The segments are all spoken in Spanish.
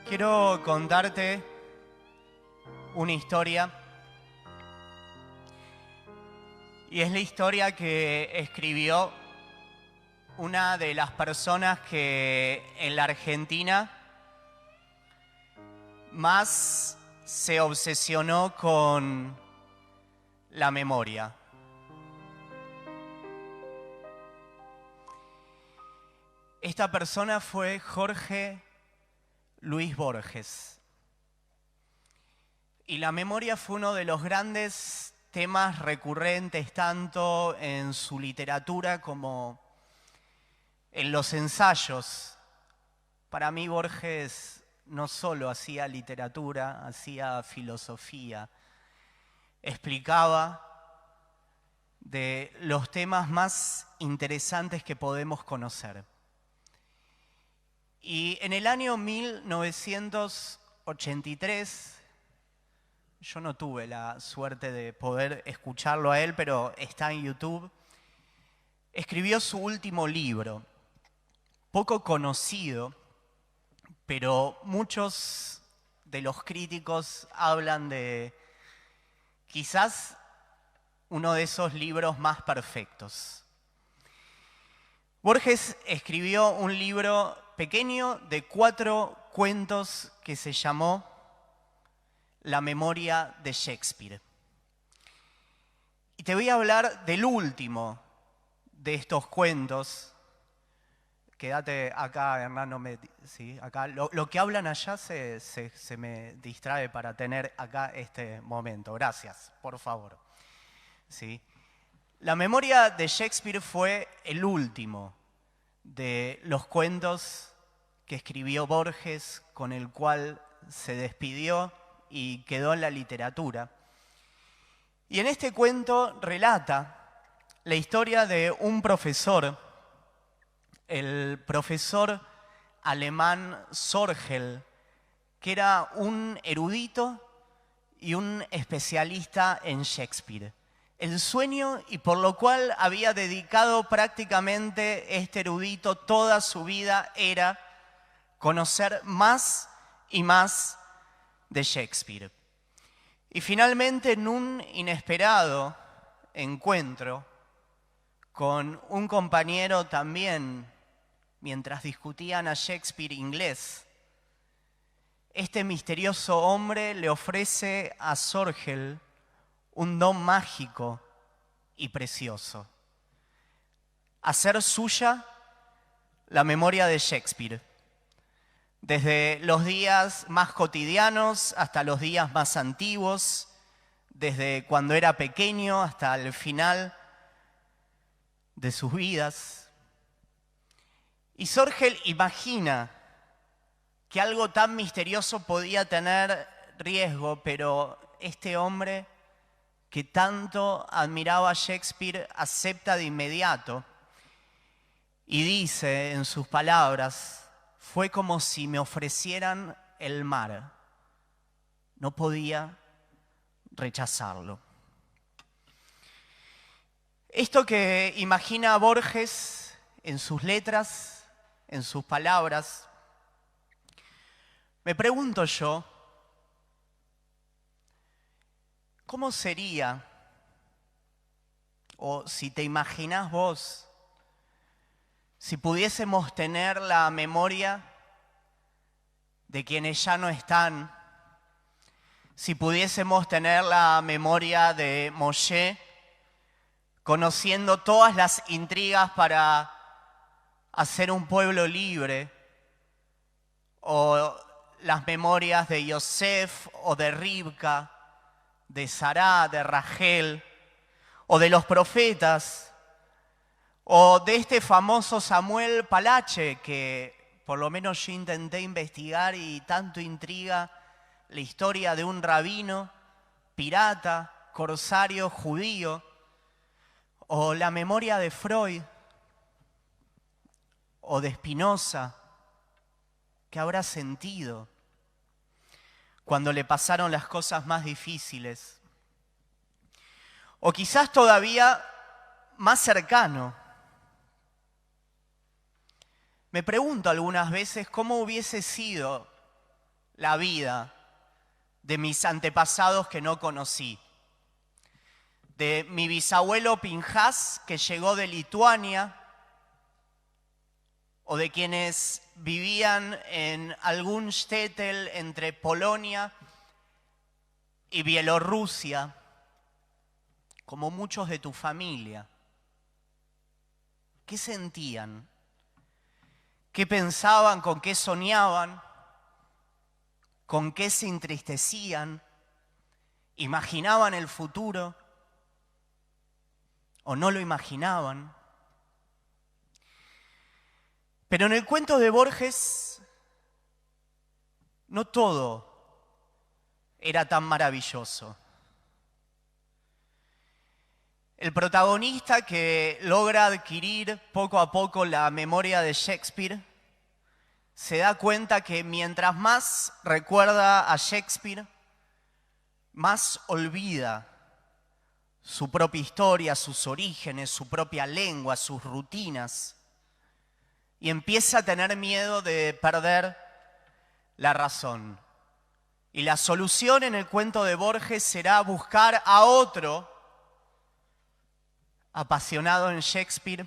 Quiero contarte una historia, y es la historia que escribió una de las personas que en la Argentina más se obsesionó con la memoria. Esta persona fue Jorge Luis Borges. Y la memoria fue uno de los grandes temas recurrentes tanto en su literatura como en los ensayos. Para mí Borges no solo hacía literatura, hacía filosofía, explicaba de los temas más interesantes que podemos conocer. Y en el año 1983, yo no tuve la suerte de poder escucharlo a él, pero está en YouTube, escribió su último libro, poco conocido, pero muchos de los críticos hablan de quizás uno de esos libros más perfectos. Borges escribió un libro pequeño de 4 cuentos que se llamó La memoria de Shakespeare. Y te voy a hablar del último de estos cuentos. Quédate acá, hermano. Sí, acá. Lo que hablan allá se me distrae para tener acá este momento. Gracias, por favor. ¿Sí? La memoria de Shakespeare fue el último de los cuentos que escribió Borges, con el cual se despidió y quedó en la literatura. Y en este cuento relata la historia de un profesor, el profesor alemán Sorgel, que era un erudito y un especialista en Shakespeare. El sueño y por lo cual había dedicado prácticamente este erudito toda su vida era conocer más y más de Shakespeare. Y finalmente, en un inesperado encuentro con un compañero también, mientras discutían a Shakespeare inglés, este misterioso hombre le ofrece a Sorgel un don mágico y precioso: hacer suya la memoria de Shakespeare, desde los días más cotidianos hasta los días más antiguos, desde cuando era pequeño hasta el final de sus vidas. Y Sorgel imagina que algo tan misterioso podía tener riesgo, pero este hombre que tanto admiraba a Shakespeare acepta de inmediato y dice en sus palabras: fue como si me ofrecieran el mar. No podía rechazarlo. Esto que imagina Borges en sus letras, en sus palabras, me pregunto yo, ¿cómo sería, o si te imaginás vos, si pudiésemos tener la memoria de quienes ya no están, si pudiésemos tener la memoria de Moshe, conociendo todas las intrigas para hacer un pueblo libre, o las memorias de Yosef o de Ribka, de Sará, de Rachel, o de los profetas, o de este famoso Samuel Palache, que por lo menos yo intenté investigar y tanto intriga la historia de un rabino, pirata, corsario, judío, o la memoria de Freud, o de Spinoza. ¿Qué habrá sentido cuando le pasaron las cosas más difíciles? O quizás todavía más cercano. Me pregunto algunas veces cómo hubiese sido la vida de mis antepasados que no conocí. De mi bisabuelo Pinchas, que llegó de Lituania, o de quienes vivían en algún shtetl entre Polonia y Bielorrusia, como muchos de tu familia. ¿Qué sentían? ¿Qué pensaban? ¿Con qué soñaban? ¿Con qué se entristecían? ¿Imaginaban el futuro? ¿O no lo imaginaban? Pero en el cuento de Borges, no todo era tan maravilloso. El protagonista que logra adquirir poco a poco la memoria de Shakespeare se da cuenta que mientras más recuerda a Shakespeare, más olvida su propia historia, sus orígenes, su propia lengua, sus rutinas, y empieza a tener miedo de perder la razón. Y la solución en el cuento de Borges será buscar a otro apasionado en Shakespeare,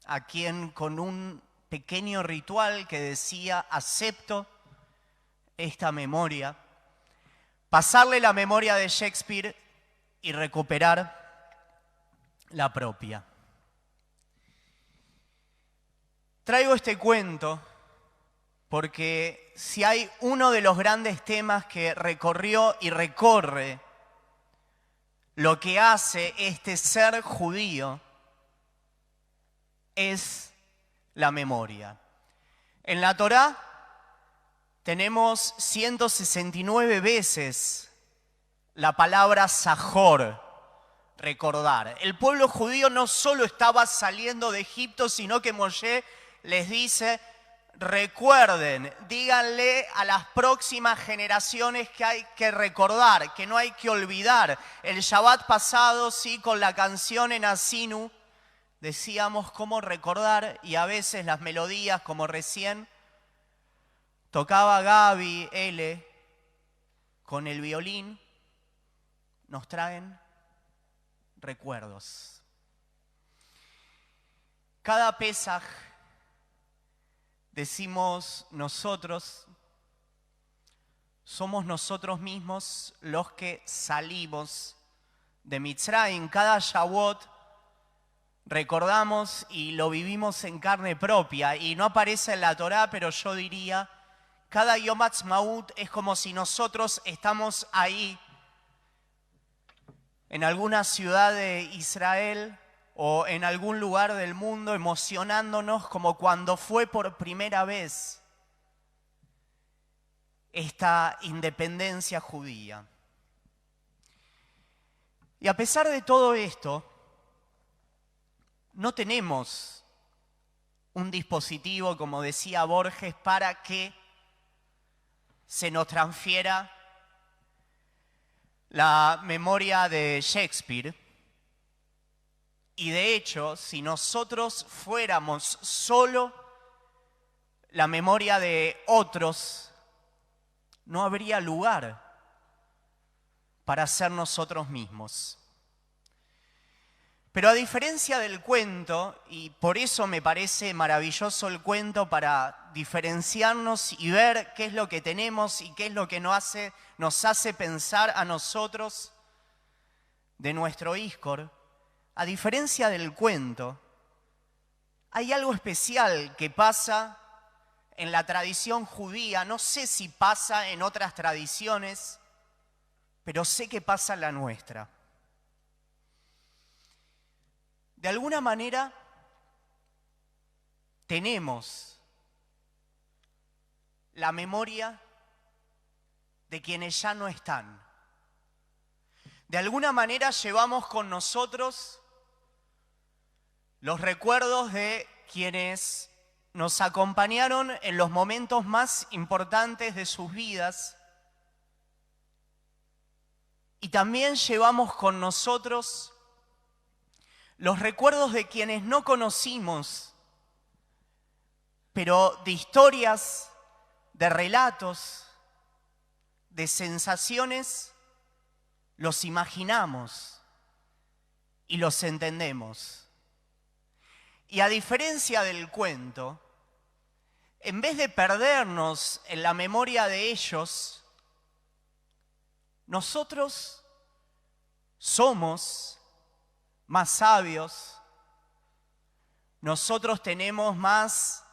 a quien con un pequeño ritual que decía acepto esta memoria, pasarle la memoria de Shakespeare y recuperar la propia. Traigo este cuento porque si hay uno de los grandes temas que recorrió y recorre lo que hace este ser judío, es la memoria. En la Torá tenemos 169 veces la palabra Zahor, recordar. El pueblo judío no solo estaba saliendo de Egipto, sino que Moshe les dice: recuerden, díganle a las próximas generaciones que hay que recordar, que no hay que olvidar. El Shabbat pasado, sí, con la canción en Asinu, decíamos cómo recordar, y a veces las melodías, como recién tocaba Gaby L. con el violín, nos traen recuerdos. Cada Pesaj decimos nosotros, somos nosotros mismos los que salimos de Mitzrayim. Cada Shavuot recordamos y lo vivimos en carne propia, y no aparece en la Torá, pero yo diría, cada Yom Ha'atzmaut es como si nosotros estamos ahí, en alguna ciudad de Israel o en algún lugar del mundo, emocionándonos como cuando fue por primera vez esta independencia judía. Y a pesar de todo esto, no tenemos un dispositivo, como decía Borges, para que se nos transfiera la memoria de Shakespeare. Y de hecho, si nosotros fuéramos solo la memoria de otros, no habría lugar para ser nosotros mismos. Pero a diferencia del cuento, y por eso me parece maravilloso el cuento, para diferenciarnos y ver qué es lo que tenemos y qué es lo que nos hace pensar a nosotros de nuestro Iskor, a diferencia del cuento, hay algo especial que pasa en la tradición judía. No sé si pasa en otras tradiciones, pero sé que pasa en la nuestra. De alguna manera tenemos la memoria de quienes ya no están. De alguna manera llevamos con nosotros los recuerdos de quienes nos acompañaron en los momentos más importantes de sus vidas, y también llevamos con nosotros los recuerdos de quienes no conocimos, pero de historias de relatos, de sensaciones, los imaginamos y los entendemos. Y a diferencia del cuento, en vez de perdernos en la memoria de ellos, nosotros somos más sabios, nosotros tenemos más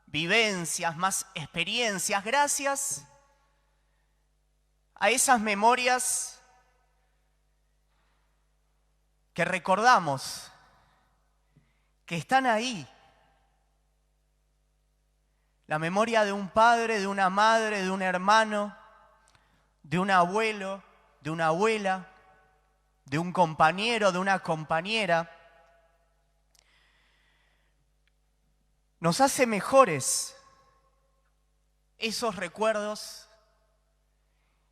vivencias, más experiencias, gracias a esas memorias que recordamos, que están ahí. La memoria de un padre, de una madre, de un hermano, de un abuelo, de una abuela, de un compañero, de una compañera, nos hace mejores esos recuerdos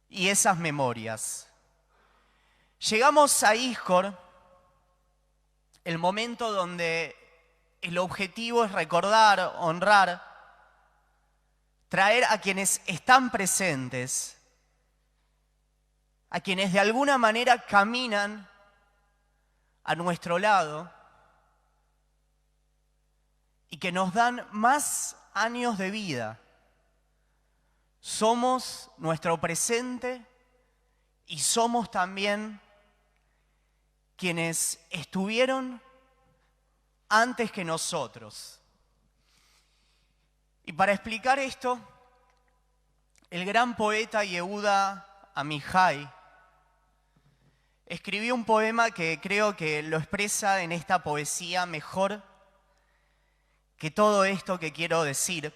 y esas memorias. Llegamos a Ijor, el momento donde el objetivo es recordar, honrar, traer a quienes están presentes, a quienes de alguna manera caminan a nuestro lado y que nos dan más años de vida. Somos nuestro presente y somos también quienes estuvieron antes que nosotros. Y para explicar esto, el gran poeta Yehuda Amihai escribió un poema que creo que lo expresa en esta poesía mejor que todo esto que quiero decir,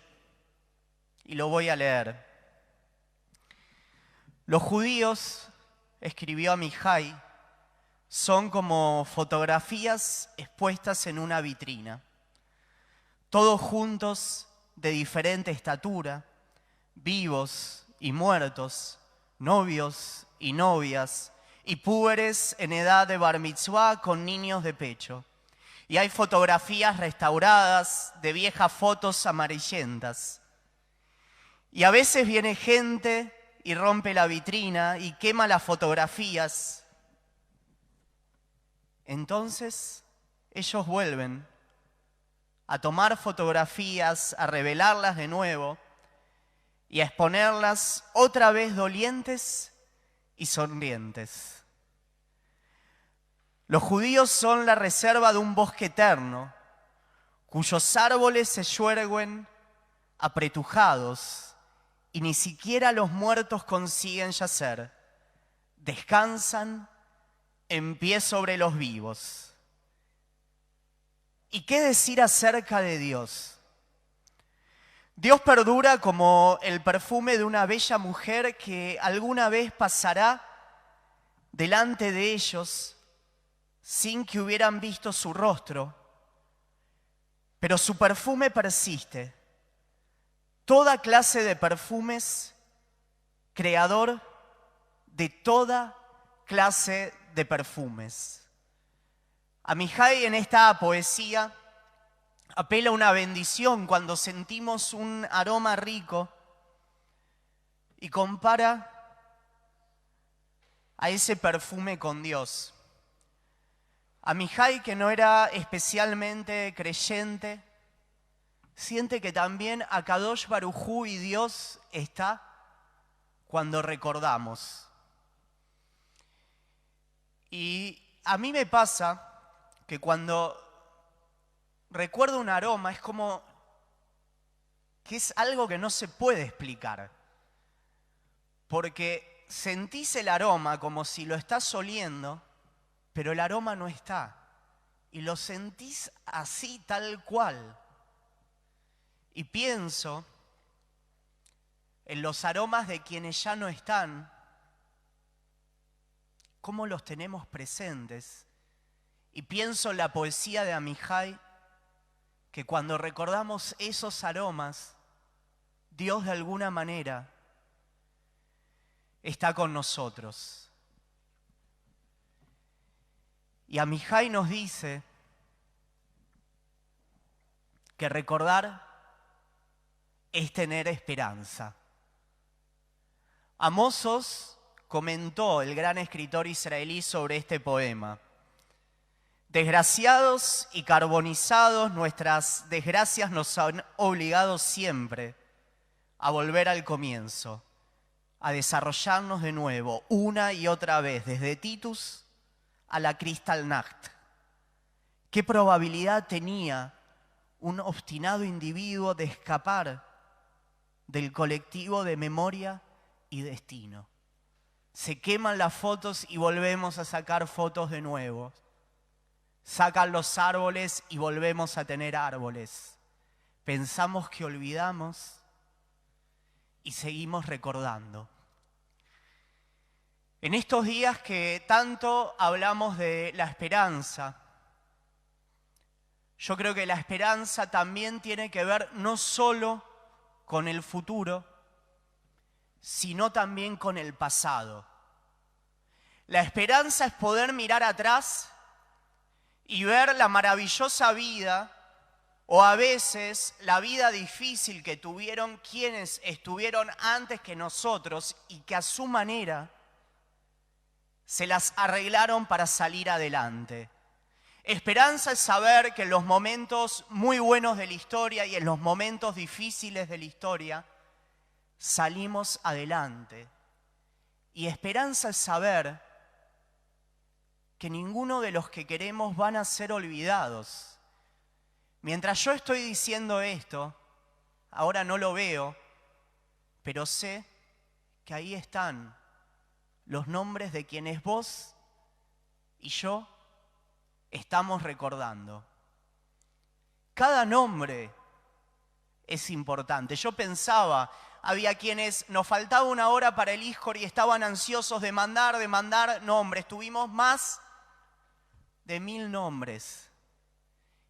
y lo voy a leer. Los judíos, escribió Amihai, son como fotografías expuestas en una vitrina, todos juntos de diferente estatura, vivos y muertos, novios y novias, y púberes en edad de bar mitzvah con niños de pecho. Y hay fotografías restauradas de viejas fotos amarillentas. Y a veces viene gente y rompe la vitrina y quema las fotografías. Entonces ellos vuelven a tomar fotografías, a revelarlas de nuevo y a exponerlas otra vez dolientes y sonrientes. Los judíos son la reserva de un bosque eterno, cuyos árboles se yerguen apretujados y ni siquiera los muertos consiguen yacer. Descansan en pie sobre los vivos. ¿Y qué decir acerca de Dios? Dios perdura como el perfume de una bella mujer que alguna vez pasará delante de ellos sin que hubieran visto su rostro, pero su perfume persiste. Toda clase de perfumes, creador de toda clase de perfumes. Amihai en esta poesía apela a una bendición cuando sentimos un aroma rico y compara a ese perfume con Dios. Amihai, que no era especialmente creyente, siente que también Akadosh Baruj Hu y Dios está cuando recordamos. Y a mí me pasa que cuando recuerdo un aroma es como que es algo que no se puede explicar. Porque sentís el aroma como si lo estás oliendo, pero el aroma no está. Y lo sentís así, tal cual. Y pienso en los aromas de quienes ya no están, cómo los tenemos presentes. Y pienso en la poesía de Amihai, que cuando recordamos esos aromas, Dios de alguna manera está con nosotros. Y Amihai nos dice que recordar es tener esperanza. Amos Oz comentó, el gran escritor israelí, sobre este poema. Desgraciados y carbonizados, nuestras desgracias nos han obligado siempre a volver al comienzo, a desarrollarnos de nuevo, una y otra vez, desde Titus a la Kristallnacht. ¿Qué probabilidad tenía un obstinado individuo de escapar del colectivo de memoria y destino? Se queman las fotos y volvemos a sacar fotos de nuevo. Sacan los árboles y volvemos a tener árboles. Pensamos que olvidamos y seguimos recordando. En estos días que tanto hablamos de la esperanza, yo creo que la esperanza también tiene que ver no solo con el futuro, sino también con el pasado. La esperanza es poder mirar atrás y ver la maravillosa vida, o a veces la vida difícil que tuvieron quienes estuvieron antes que nosotros y que a su manera se las arreglaron para salir adelante. Esperanza es saber que en los momentos muy buenos de la historia y en los momentos difíciles de la historia salimos adelante. Y esperanza es saber que ninguno de los que queremos van a ser olvidados. Mientras yo estoy diciendo esto, ahora no lo veo, pero sé que ahí están los nombres de quienes vos y yo estamos recordando. Cada nombre es importante. Yo pensaba, había quienes nos faltaba una hora para el ISCOR y estaban ansiosos de mandar nombres. Tuvimos más de 1000 nombres.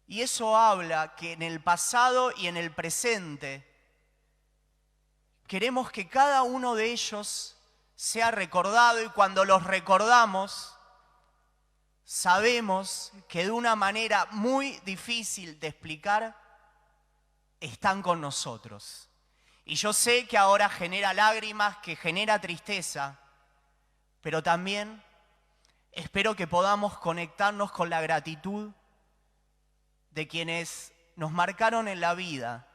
Y eso habla que en el pasado y en el presente queremos que cada uno de ellos sea recordado, y cuando los recordamos sabemos que de una manera muy difícil de explicar están con nosotros. Y yo sé que ahora genera lágrimas, que genera tristeza, pero también espero que podamos conectarnos con la gratitud de quienes nos marcaron en la vida,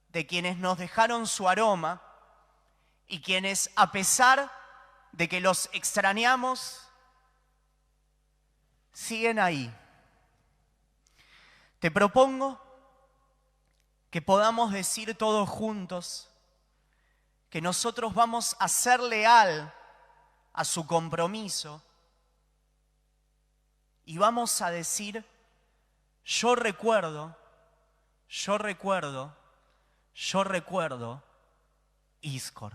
de quienes nos dejaron su aroma y quienes, a pesar de que los extrañamos, siguen ahí. Te propongo que podamos decir todos juntos que nosotros vamos a ser leal a su compromiso y vamos a decir: yo recuerdo, yo recuerdo, yo recuerdo ISCOR.